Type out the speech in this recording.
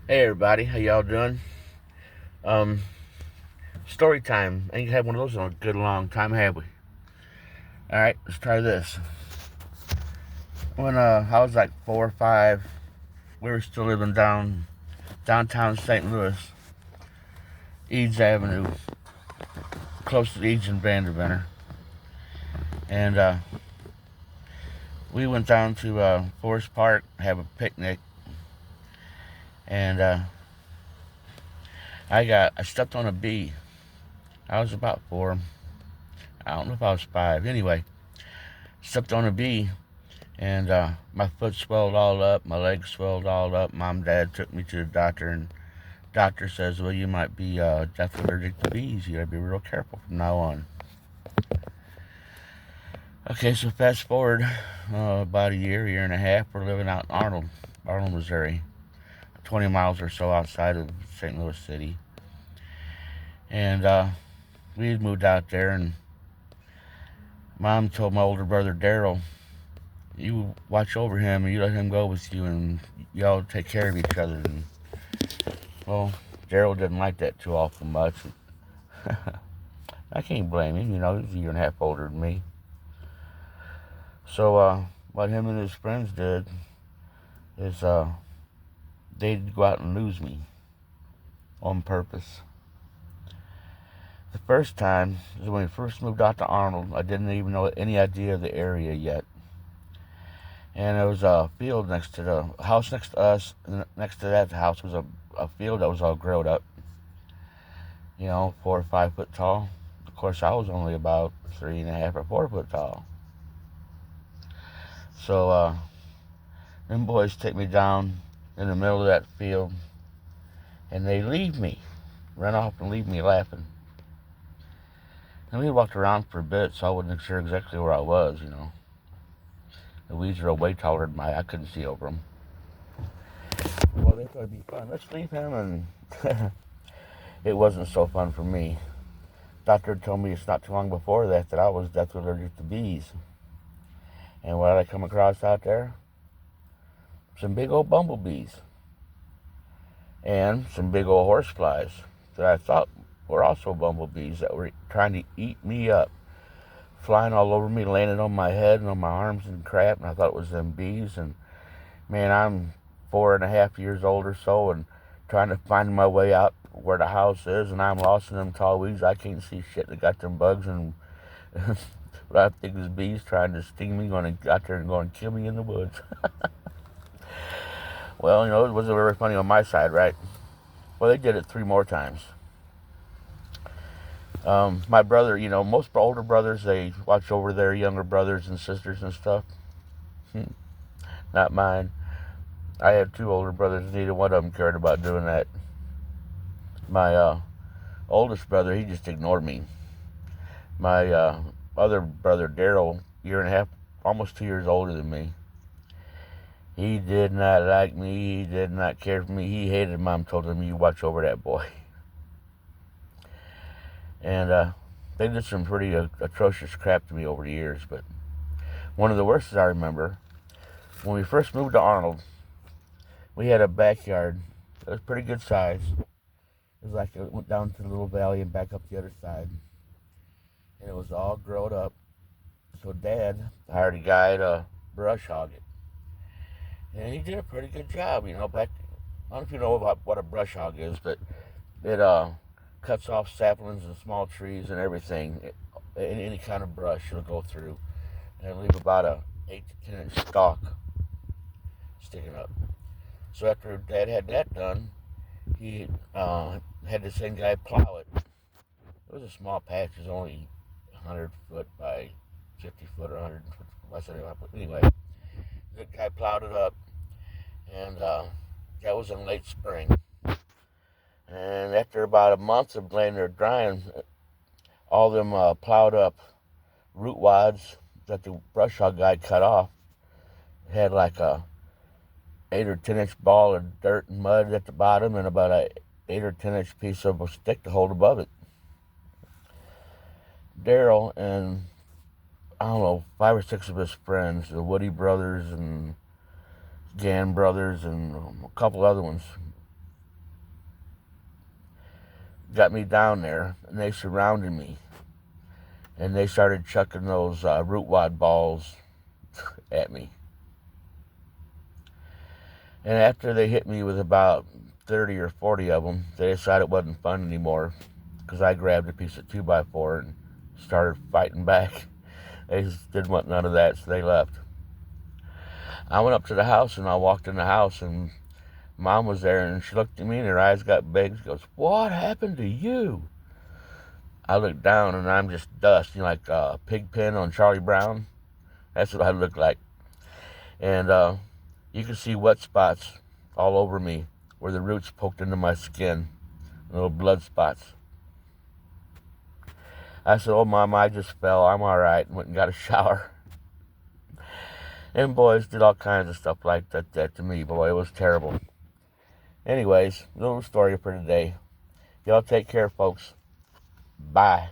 Hey everybody, how y'all doing? Um, Story time. I ain't had one of those in a good long time, have we? All right, let's try this. When I was like 4 or 5, we were still living downtown St. Louis, Eads Avenue, close to Eads and Vanderventor, and we went down to Forest Park, have a picnic, and I stepped on a bee. I was about 4. I don't know if I was 5. Anyway, stepped on a bee. And my foot swelled all up, my legs swelled all up. Mom and Dad took me to the doctor, and doctor says, "Well, you might be deathly allergic to bees. You gotta be real careful from now on." Okay, so fast forward about a year and a half. We're living out in Arnold, Missouri, 20 miles or so outside of St. Louis City, and we had moved out there. And Mom told my older brother Daryl, "You watch over him, and you let him go with you, and y'all take care of each other." And well, Daryl didn't like that too awful much. I can't blame him, he's a year and a half older than me. So, what him and his friends did is they'd go out and lose me on purpose. The first time is when we first moved out to Arnold. I didn't even know any idea of the area yet. And there was a field next to the house next to us, and next to that house was a field that was all grown up, 4 or 5 foot tall. Of course, I was only about 3.5 or 4 foot tall. So them boys take me down in the middle of that field, and they leave me, run off and leave me laughing. And we walked around for a bit, so I wasn't sure exactly where I was. The weeds are way taller than I couldn't see over them. Well, they thought it'd be fun. Let's leave him, and it wasn't so fun for me. Doctor told me it's not too long before that I was deathly allergic to bees. And what did I come across out there? Some big old bumblebees. And some big old horseflies that I thought were also bumblebees that were trying to eat me up, flying all over me, landing on my head and on my arms and crap. And I thought it was them bees. And man, I'm 4.5 years old or so, and trying to find my way out where the house is, and I'm lost in them tall weeds. I can't see shit. They got them bugs, and what I think is bees trying to sting me, going to out there and going to kill me in the woods. Well, it wasn't very funny on my side, right? Well, they did it 3 more times. My brother, most older brothers, they watch over their younger brothers and sisters and stuff. Not mine. I have 2 older brothers. Neither one of them cared about doing that. My oldest brother, he just ignored me. My other brother, Daryl, year and a half, almost 2 years older than me. He did not like me. He did not care for me. He hated Mom. Told him, "You watch over that boy." And they did some pretty atrocious crap to me over the years. But one of the worst I remember, when we first moved to Arnold, we had a backyard. It was pretty good size. It was like it went down to the little valley and back up the other side. And it was all grown up. So Dad hired a guy to brush hog it. And he did a pretty good job, back. I don't know if you know about what a brush hog is, but it cuts off saplings and small trees and everything. Any kind of brush it'll go through, and it'll leave about a 8 to 10 inch stalk sticking up. So after Dad had that done, he had the same guy plow it. It was a small patch. It was only 100 foot by 50 foot or 100 foot. Anyway, the guy plowed it up, and that was in late spring. And after about a month of laying there drying, all them plowed up root wads that the brush hog guy cut off had like a 8 or 10 inch ball of dirt and mud at the bottom, and about a 8 or 10 inch piece of a stick to hold above it. Daryl and I don't know 5 or 6 of his friends, the Woody brothers and Gann brothers and a couple other ones, got me down there, and they surrounded me. And they started chucking those root wad balls at me. And after they hit me with about 30 or 40 of them, they decided it wasn't fun anymore, because I grabbed a piece of 2x4 and started fighting back. They just didn't want none of that, so they left. I went up to the house, and I walked in the house, and Mom was there, and she looked at me, and her eyes got big. She goes, "What happened to you?" I looked down, and I'm just dust, like Pigpen on Charlie Brown. That's what I looked like. And you could see wet spots all over me where the roots poked into my skin, little blood spots. I said, "Oh, Mom, I just fell. I'm all right," and went and got a shower. And boys did all kinds of stuff like that to me. Boy, it was terrible. Anyways, little story for today. Y'all take care, folks. Bye.